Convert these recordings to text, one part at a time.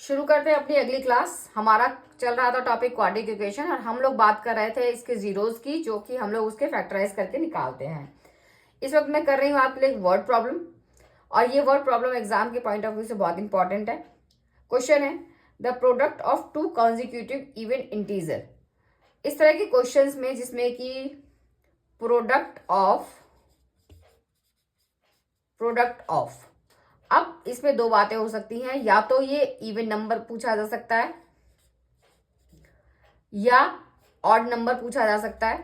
शुरू करते हैं अपनी अगली क्लास। हमारा चल रहा था टॉपिक क्वाड्रेटिक इक्वेशन और हम लोग बात कर रहे थे इसके जीरोस की, जो कि हम लोग उसके फैक्टराइज करके निकालते हैं। इस वक्त मैं कर रही हूँ आपके लिए एक वर्ड प्रॉब्लम, और ये वर्ड प्रॉब्लम एग्जाम के पॉइंट ऑफ व्यू से बहुत इंपॉर्टेंट है। क्वेश्चन है the product of two consecutive even integer. इस तरह के क्वेश्चंस में जिसमें कि प्रोडक्ट ऑफ अब इसमें दो बातें हो सकती हैं, या तो ये इवन नंबर पूछा जा सकता है या ऑड नंबर पूछा जा सकता है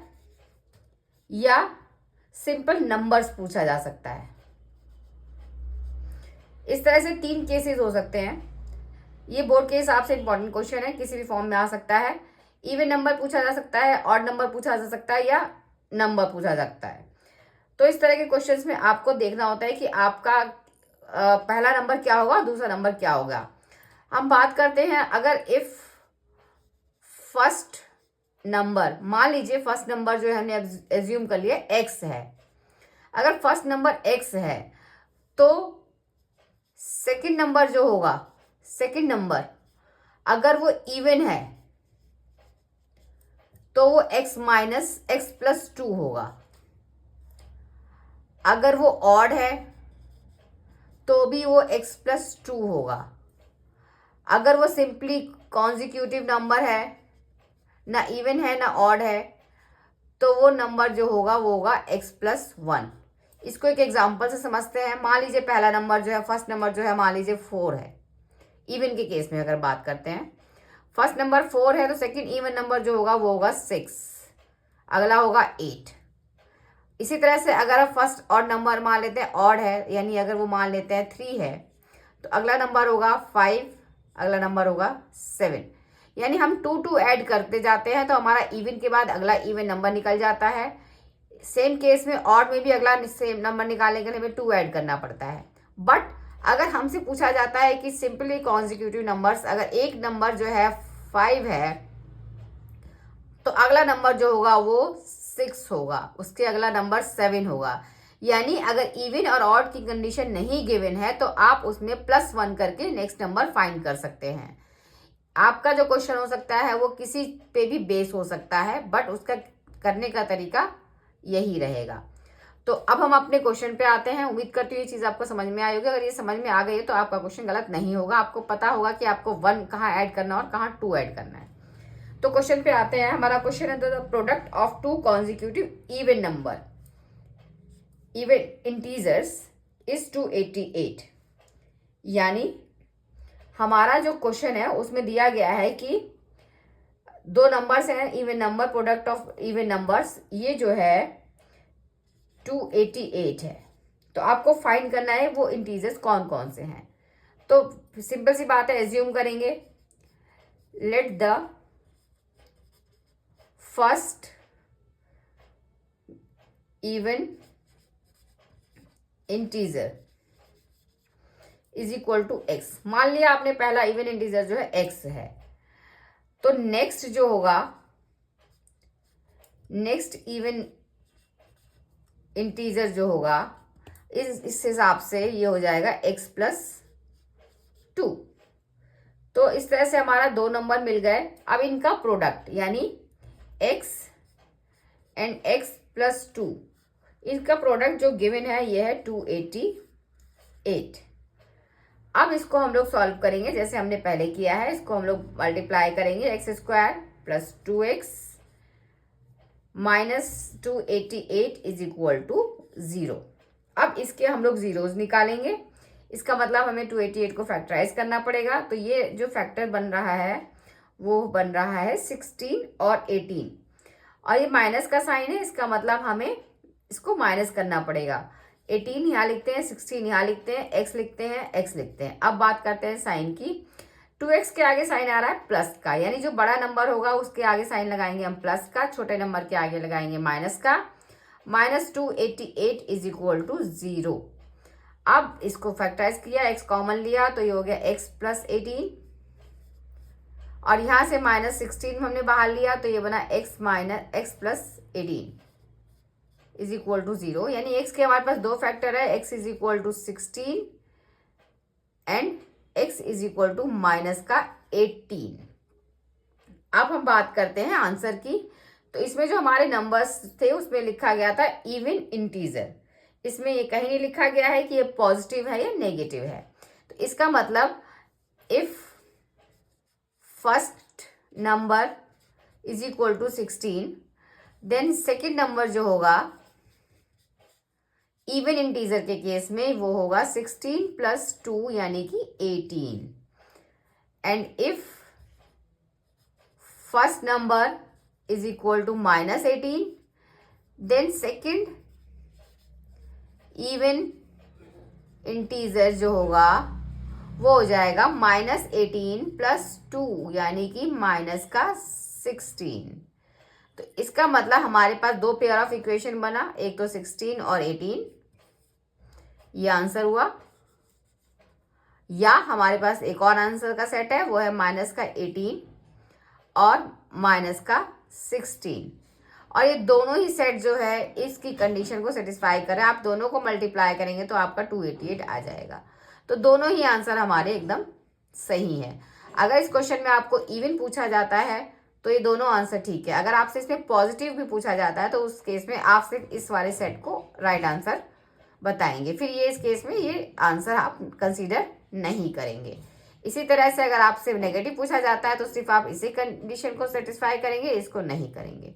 या सिंपल नंबर्स पूछा जा सकता है। इस तरह से तीन केसेस हो सकते हैं। ये बोर्ड के हिसाब से इंपॉर्टेंट क्वेश्चन है, किसी भी फॉर्म में आ सकता है। इवन नंबर पूछा जा सकता है, ऑड नंबर पूछा जा सकता है या नंबर पूछा जा सकता है। तो इस तरह के क्वेश्चंस में आपको देखना होता है कि आपका पहला नंबर क्या होगा, दूसरा नंबर क्या होगा। हम बात करते हैं, अगर इफ फर्स्ट नंबर, मान लीजिए फर्स्ट नंबर जो है हमने एज्यूम कर लिया एक्स है। अगर फर्स्ट नंबर एक्स है तो सेकंड नंबर जो होगा, सेकंड नंबर अगर वो इवन है तो वो x माइनस एक्स प्लस 2 होगा। अगर वो ऑड है तो भी वो x प्लस 2 होगा। अगर वो सिंपली कॉन्जिक्यूटिव नंबर है, ना इवन है ना ऑड है, तो वो नंबर जो होगा वो होगा x प्लस 1। इसको एक एग्जांपल से समझते हैं। मान लीजिए पहला नंबर जो है, फर्स्ट नंबर जो है मान लीजिए 4 है। इवन के केस में अगर बात करते हैं, फर्स्ट नंबर 4 है तो सेकंड इवन नंबर जो होगा वो होगा 6, अगला होगा 8। इसी तरह से अगर आप फर्स्ट ऑड नंबर मान लेते हैं, ऑड है, यानी अगर वो मान लेते हैं 3 है तो अगला नंबर होगा 5, अगला नंबर होगा 7। यानी हम 2 ऐड करते जाते हैं तो हमारा इवन के बाद अगला इवन नंबर निकल जाता है। सेम केस में ऑड में भी अगला सेम नंबर निकालने के लिए हमें 2 ऐड करना पड़ता है। बट अगर हमसे पूछा जाता है कि सिंपली कॉन्जिक्यूटिव नंबर्स, अगर एक नंबर जो है 5 है तो अगला नंबर जो होगा वो 6 होगा, उसके अगला नंबर 7 होगा। यानी अगर इवन और ऑड की कंडीशन नहीं गिवन है तो आप उसमें +1 करके नेक्स्ट नंबर फाइंड कर सकते हैं। आपका जो क्वेश्चन हो सकता है वो किसी पे भी बेस हो सकता है, बट उसका करने का तरीका यही रहेगा। तो अब हम अपने क्वेश्चन पे आते हैं। उम्मीद करती हूँ ये चीज़ आपको समझ में आई होगी। अगर ये समझ में आ गई है तो आपका क्वेश्चन गलत नहीं होगा। आपको पता होगा कि आपको 1 कहाँ ऐड करना और कहाँ 2 ऐड करना है। तो क्वेश्चन पे आते हैं। हमारा क्वेश्चन है the product of two consecutive even number, even integers is 288। यानी हमारा जो क्वेश्चन है उसमें दिया गया है कि दो नंबर्स हैं even number, product of even numbers, ये जो है 288 है। तो आपको फाइंड करना है वो इंटीजर्स कौन कौन से हैं। तो सिंपल सी बात है, एज्यूम करेंगे let the first even integer is equal to X. मान लिया आपने पहला इवन इंटीजर जो है एक्स है, तो नेक्स्ट जो होगा, नेक्स्ट इवन इंटीजर जो होगा इस हिसाब से ये हो जाएगा x प्लस 2। तो इस तरह से हमारा दो नंबर मिल गए। अब इनका प्रोडक्ट यानी x एंड x प्लस 2, इनका प्रोडक्ट जो गिवन है ये है 288। अब इसको हम लोग सॉल्व करेंगे जैसे हमने पहले किया है। इसको हम लोग मल्टीप्लाई करेंगे, x² plus 2x minus 288 is equal to 0। अब इसके हम लोग जीरोज निकालेंगे। इसका मतलब हमें 288 को फैक्टराइज करना पड़ेगा। तो ये जो फैक्टर बन रहा है वो बन रहा है 16 और 18, और ये माइनस का साइन है, इसका मतलब हमें इसको माइनस करना पड़ेगा। 18 यहाँ लिखते हैं, 16 यहाँ लिखते हैं, x लिखते हैं, x लिखते हैं। अब बात करते हैं साइन की। 2x के आगे साइन आ रहा है प्लस का, यानी जो बड़ा नंबर होगा उसके आगे साइन लगाएंगे हम प्लस का, छोटे नंबर के आगे लगाएंगे माइनस का। Minus 288 is equal to 0। अब इसको फैक्टराइज किया, x कॉमन लिया तो ये हो गया x प्लस 18, और यहाँ से माइनस 16 हमने बाहर लिया तो ये बना x minus x plus 18 is equal to 0। यानी x के हमारे पास दो फैक्टर है, x is equal to 16 and x is equal to minus का 18। अब हम बात करते हैं आंसर की। तो इसमें जो हमारे नंबर्स थे उसमें लिखा गया था इवन इंटीजर। इसमें ये कहीं नहीं लिखा गया है कि ये पॉजिटिव है या नेगेटिव है। तो इसका मतलब if first number is equal to 16, then second number जो होगा इवन इंटीजर के केस में वो होगा 16 प्लस 2 यानी कि 18। And if first number is equal to minus 18, then second even integer जो होगा वो हो जाएगा माइनस 18 प्लस 2 यानी कि माइनस का 16। तो इसका मतलब हमारे पास दो पेयर ऑफ इक्वेशन बना, एक तो 16 और 18, ये आंसर हुआ। या हमारे पास एक और आंसर का सेट है, वो है माइनस का 18 और माइनस का 16। और ये दोनों ही सेट जो है इसकी कंडीशन को सेटिस्फाई करें। आप दोनों को मल्टीप्लाई करेंगे तो आपका 288 आ जाएगा। तो दोनों ही आंसर हमारे एकदम सही है। अगर इस क्वेश्चन में आपको इवन पूछा जाता है तो ये दोनों आंसर ठीक है। अगर आपसे इसमें पॉजिटिव भी पूछा जाता है तो उस केस में आप सिर्फ इस वाले सेट को राइट आंसर बताएंगे, फिर ये इस केस में ये आंसर आप कंसीडर नहीं करेंगे। इसी तरह से अगर आपसे नेगेटिव पूछा जाता है तो सिर्फ आप इसी कंडीशन को सेटिस्फाई करेंगे, इसको नहीं करेंगे।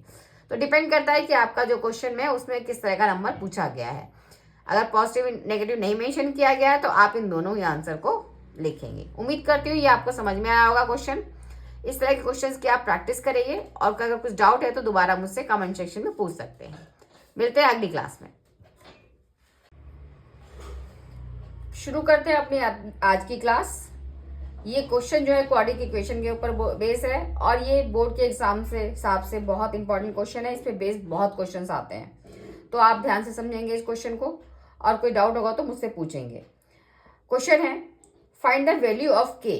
तो डिपेंड करता है कि आपका जो क्वेश्चन में उसमें किस तरह का नंबर पूछा गया है। अगर पॉजिटिव नेगेटिव नहीं मेंशन किया गया है तो आप इन दोनों ही आंसर को लिखेंगे। उम्मीद करती हूँ ये आपको समझ में आया होगा क्वेश्चन। इस तरह के क्वेश्चंस की आप प्रैक्टिस करिए और अगर कुछ डाउट है तो दोबारा मुझसे कमेंट सेक्शन में पूछ सकते हैं। मिलते हैं अगली क्लास में। शुरू करते हैं अपनी आज की क्लास। ये क्वेश्चन जो है क्वाड्रिक इक्वेशन के ऊपर बेस है और ये बोर्ड के एग्जाम से हिसाब से बहुत इंपॉर्टेंट क्वेश्चन है। इस पे बेस बहुत क्वेश्चंस आते हैं, तो आप ध्यान से समझेंगे इस क्वेश्चन को और कोई डाउट होगा तो मुझसे पूछेंगे। क्वेश्चन है फाइंड द वैल्यू ऑफ के।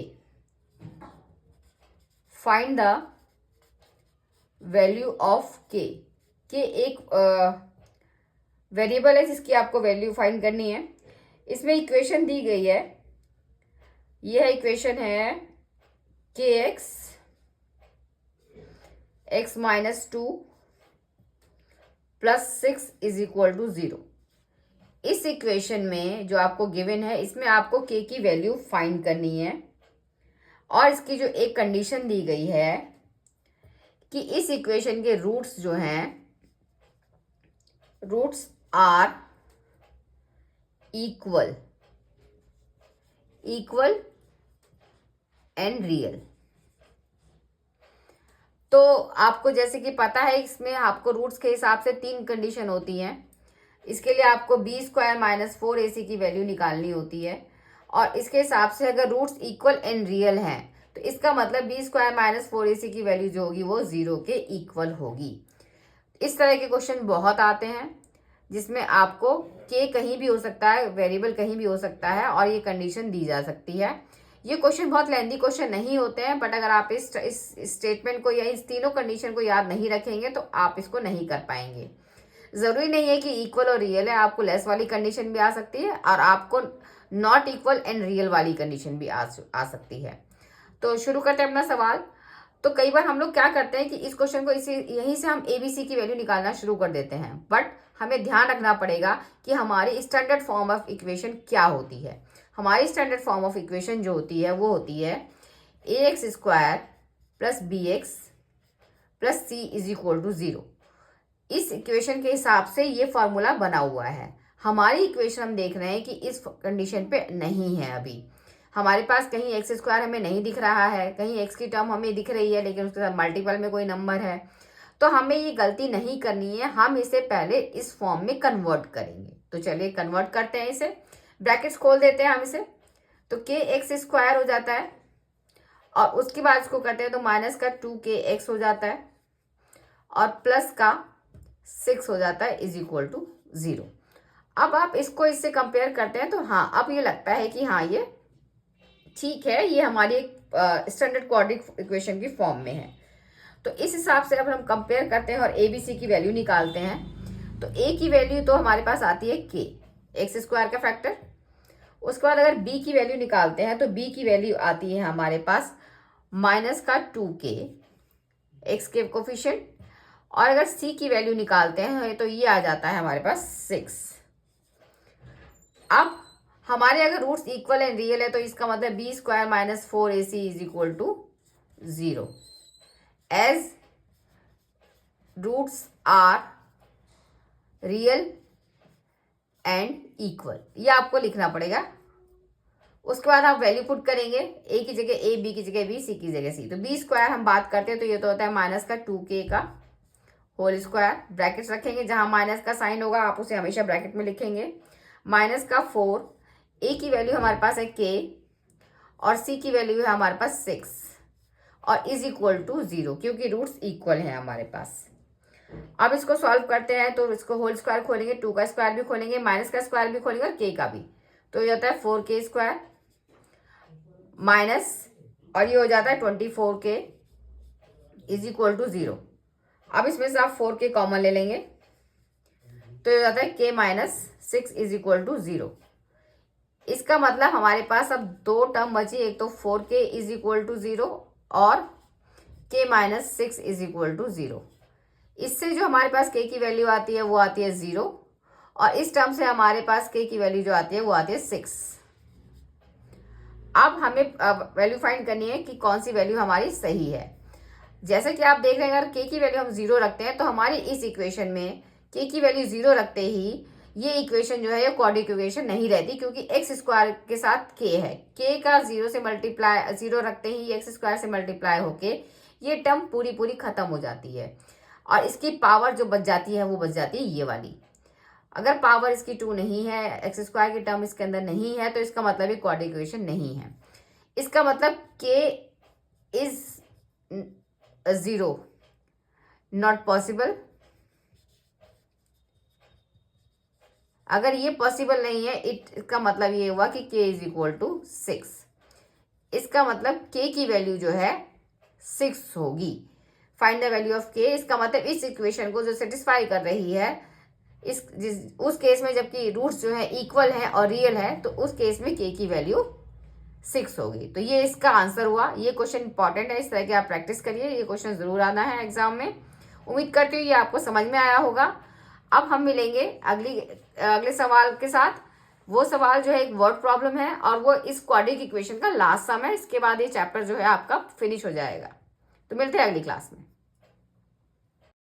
फाइंड द वैल्यू ऑफ के। के एक वेरिएबल है जिसकी आपको वैल्यू फाइंड करनी है। इसमें इक्वेशन दी गई है, यह इक्वेशन है के X minus 2 plus 6 is equal to 0। इस इक्वेशन में जो आपको गिवन है इसमें आपको के की वैल्यू फाइंड करनी है और इसकी जो एक कंडीशन दी गई है कि इस इक्वेशन के रूट्स जो हैं, roots are equal and real. तो आपको जैसे कि पता है इसमें आपको रूट्स के हिसाब से 3 कंडीशन होती हैं। इसके लिए आपको बी स्क्वायर माइनस 4ac की वैल्यू निकालनी होती है और इसके हिसाब से अगर रूट्स इक्वल एंड रियल हैं तो इसका मतलब बी स्क्वायर माइनस 4ac की वैल्यू जो होगी वो 0 के इक्वल होगी। इस तरह के क्वेश्चन बहुत आते हैं जिसमें आपको के कहीं भी हो सकता है, वेरिएबल कहीं भी हो सकता है और ये कंडीशन दी जा सकती है। ये क्वेश्चन बहुत लेंथी क्वेश्चन नहीं होते हैं, बट अगर आप इस स्टेटमेंट को या इस तीनों कंडीशन को याद नहीं रखेंगे तो आप इसको नहीं कर पाएंगे। जरूरी नहीं है कि इक्वल और रियल है, आपको लेस वाली कंडीशन भी आ सकती है और आपको नॉट इक्वल एंड रियल वाली कंडीशन भी आ सकती है। तो शुरू करते हैं अपना सवाल। तो कई बार हम लोग क्या करते हैं कि इस क्वेश्चन को यहीं से हम ABC की वैल्यू निकालना शुरू कर देते हैं, बट हमें ध्यान रखना पड़ेगा कि हमारी स्टैंडर्ड फॉर्म ऑफ इक्वेशन क्या होती है। हमारी स्टैंडर्ड फॉर्म ऑफ इक्वेशन जो होती है वो होती है ax square plus bx plus c is equal to 0। इस इक्वेशन के हिसाब से ये फॉर्मूला बना हुआ है। हमारी इक्वेशन हम देख रहे हैं कि इस कंडीशन पे नहीं है। अभी हमारे पास कहीं एक्स स्क्वायर हमें नहीं दिख रहा है, कहीं एक्स की टर्म हमें दिख रही है लेकिन उसके साथ मल्टीपल में कोई नंबर है। तो हमें ये गलती नहीं करनी है, हम इसे पहले इस फॉर्म में कन्वर्ट करेंगे। तो चलिए कन्वर्ट करते हैं इसे, ब्रैकेट्स खोल देते हैं हम इसे। तो के एक्स स्क्वायर हो जाता है और उसके बाद इसको करते हैं तो माइनस का 2kx हो जाता है और प्लस का 6 हो जाता है इज इक्वल टू 0। अब आप इसको इससे कंपेयर करते हैं तो हाँ, अब ये लगता है कि हाँ ये ठीक है, ये हमारी एक स्टैंडर्ड क्वाड्रिक इक्वेशन की फॉर्म में है। तो इस हिसाब से अब हम कंपेयर करते हैं और ABC की वैल्यू निकालते हैं। तो A की वैल्यू तो हमारे पास आती है k, एक्स स्क्वायर का फैक्टर, उसके बाद अगर b की वैल्यू निकालते हैं तो b की वैल्यू आती है हमारे पास -2k x के कोफिशिएंट, और अगर c की वैल्यू निकालते हैं तो ये आ जाता है हमारे पास 6। अब हमारे अगर रूट्स इक्वल एंड रियल है तो इसका मतलब b square minus 4ac is equal to 0 as roots are real and equal. ये आपको लिखना पड़ेगा। उसके बाद आप वैल्यू पुट करेंगे, a की जगह a, b की जगह b, c की जगह c। तो b स्क्वायर हम बात करते हैं तो ये तो होता है -2k का होल स्क्वायर, ब्रैकेट्स रखेंगे, जहां माइनस का साइन होगा आप उसे हमेशा ब्रैकेट में लिखेंगे, -4, a की वैल्यू हमारे पास है k और c की वैल्यू है हमारे पास 6 और इज इक्वल टू 0 क्योंकि रूट्स इक्वल है हमारे पास। अब इसको सॉल्व करते हैं तो इसको होल स्क्वायर खोलेंगे, 2 का स्क्वायर भी खोलेंगे, माइनस का स्क्वायर भी खोलेंगे और k का भी। तो ये होता है 4k स्क्वायर माइनस, और ये हो जाता है 24k इज इक्वल टू 0। अब इसमें से आप 4k कॉमन ले लेंगे तो ये हो जाता है k minus 6 is equal to 0। इसका मतलब हमारे पास अब दो टर्म बची, एक तो 4k इज इक्वल टू 0 और k minus 6 is equal to 0। इससे जो हमारे पास k की वैल्यू आती है वो आती है 0, और इस टर्म से हमारे पास k की वैल्यू जो आती है वो आती है 6। अब हमें वैल्यू फाइंड करनी है कि कौन सी वैल्यू हमारी सही है। जैसे कि आप देख रहे हैं अगर k की वैल्यू हम 0 रखते हैं तो हमारी इस इक्वेशन में k की वैल्यू 0 रखते ही ये इक्वेशन जो है ये क्वाड्रेटिक इक्वेशन नहीं रहती, क्योंकि एक्स स्क्वायर के साथ k है। k का 0 से मल्टीप्लाई 0 रखते ही एक्स स्क्वायर से मल्टीप्लाई होके ये टर्म पूरी खत्म हो जाती है, और इसकी पावर जो बच जाती है वो बच जाती है ये वाली। अगर पावर इसकी 2 नहीं है, एक्स स्क्वायर की टर्म इसके अंदर नहीं है, तो इसका मतलब ये क्वाड्रेटिक इक्वेशन नहीं है। इसका मतलब k इज 0 नॉट पॉसिबल। अगर ये पॉसिबल नहीं है इसका मतलब ये हुआ कि k इज इक्वल टू 6। इसका मतलब k की वैल्यू जो है 6 होगी। Find the value of k, इसका मतलब इस इक्वेशन को जो सेटिस्फाई कर रही है उस केस में जबकि रूट्स जो है इक्वल है और रियल है तो उस केस में k की वैल्यू 6 होगी। तो ये इसका आंसर हुआ। ये क्वेश्चन इंपॉर्टेंट है, इस तरह के आप प्रैक्टिस करिए, ये क्वेश्चन जरूर आना है एग्जाम में। उम्मीद करती हूँ ये आपको समझ में आया होगा। अब हम मिलेंगे अगले सवाल के साथ। वो सवाल जो है एक वर्ड प्रॉब्लम है और वो इस क्वाड्रेटिक इक्वेशन का लास्ट सम है। इसके बाद ये चैप्टर जो है आपका फिनिश हो जाएगा। तो मिलते हैं अगली क्लास में।